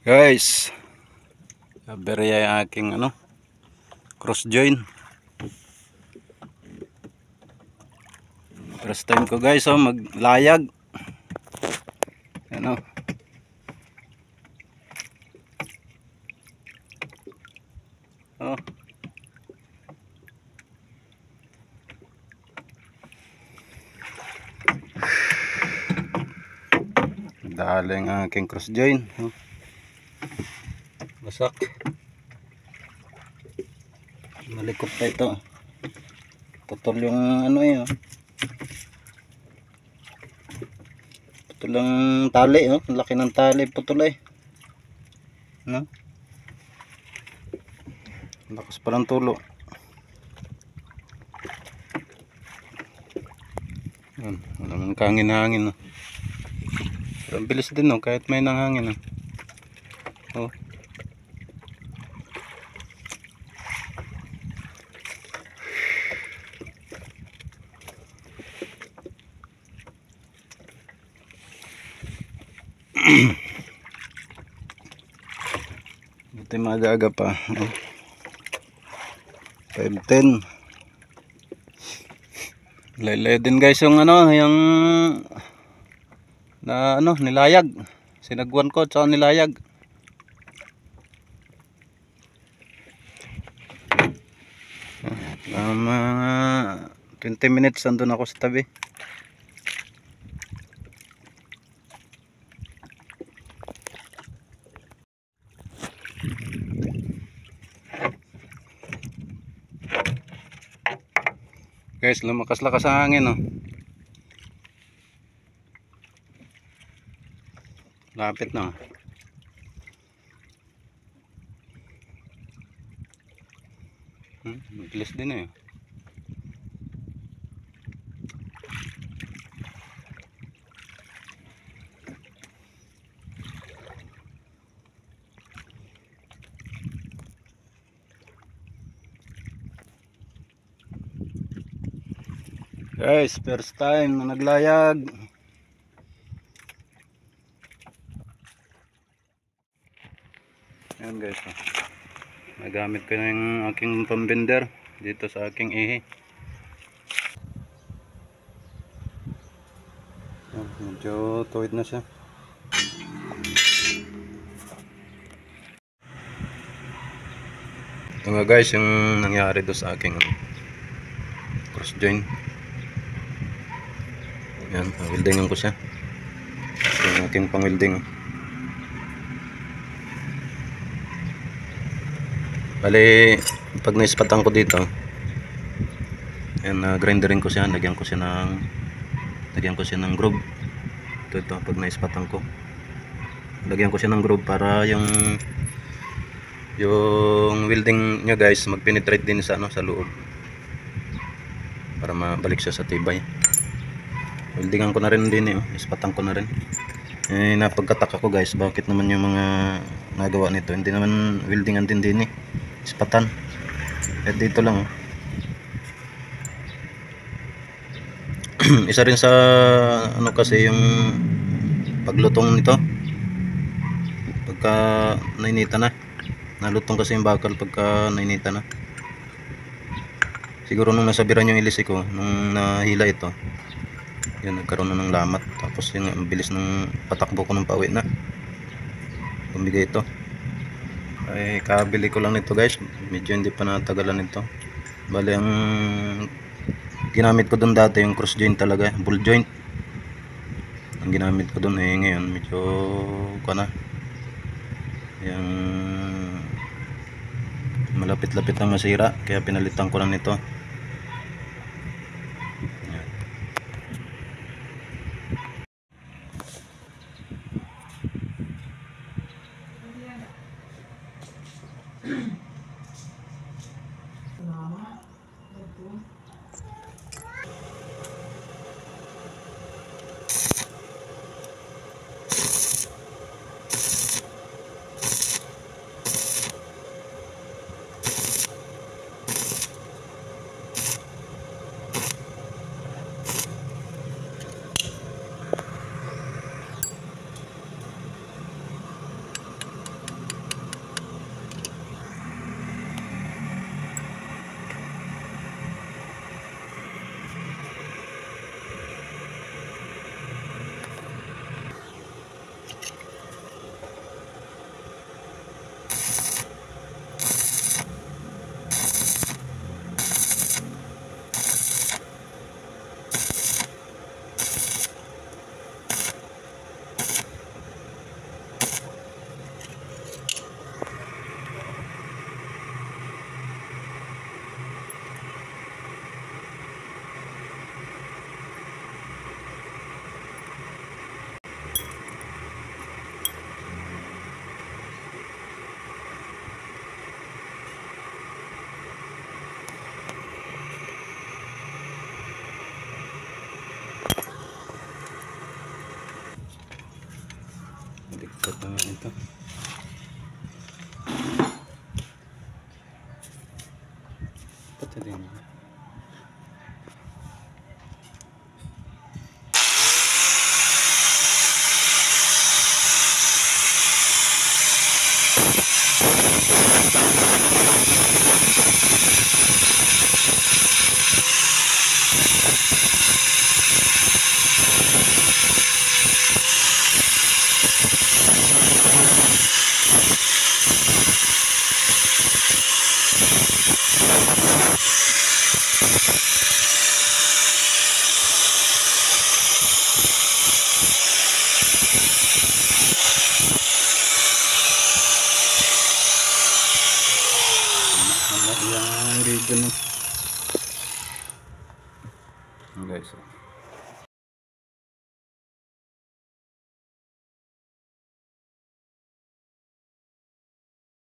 Guys, berya yung aking cross join. First time ko guys maglayag. Ano? Oh. Daling aking cross join. Oh. Basak. Malikot pa ito. Putol yung putol ang tali, oh. Laki ng tali, putol eh. No? Lakas pa ng tulo. Yan, walang kahangin-hangin, oh. Pero ang bilis din, oh, kahit may nanghangin, oh. Oh. Buti maaga pa, oh. 5:10. Laylay din guys yung yung nilayag. Sinagwan ko sa nilayag. Mga 20 minutes andun ako sa tabi. Guys, lumakas-lakas ang hangin, oh. Lapit na. Mabilis din eh. Guys, first time na naglayag. Ayan guys, oh. Nagamit ko na yung aking pambender dito sa aking ihi. Medyo tuwid na siya. Ito nga guys yung nangyari doon sa aking cross join. Yan, weldingan ko siya. Ito yung aking pang welding. Bali, pag naispatan ko dito, yan, grinderin ko siya, lagyan ko siya ng groove. Ito, pag naispatan ko, lagyan ko siya ng groove para yung welding niya guys mag-penetrate din sa sa loob, para mabalik siya sa tibay. Weldingan ko na rin din ispatan ko na rin. Napagkataka ko guys, bakit naman yung mga nagawa nito hindi naman weldingan din ispatan. At dito lang, isa rin sa kasi yung paglutong nito, pagka nainita na, nalutong kasi yung bakal pagka nainita na. Siguro nung nasabiran yung ilis ko, nung nahila ito, yun, nagkaroon na ng lamat. Tapos yun, ang bilis ng patakbo ko ng pauwi na, bumigay ito. Ay, kabili ko lang nito guys, medyo hindi pa natagalan ito. Bali, ang ginamit ko doon dati yung cross joint talaga, ball joint ang ginamit ko doon. Ngayon medyo yung malapit-lapit na masira, kaya pinalitan ko lang nito. Pati din.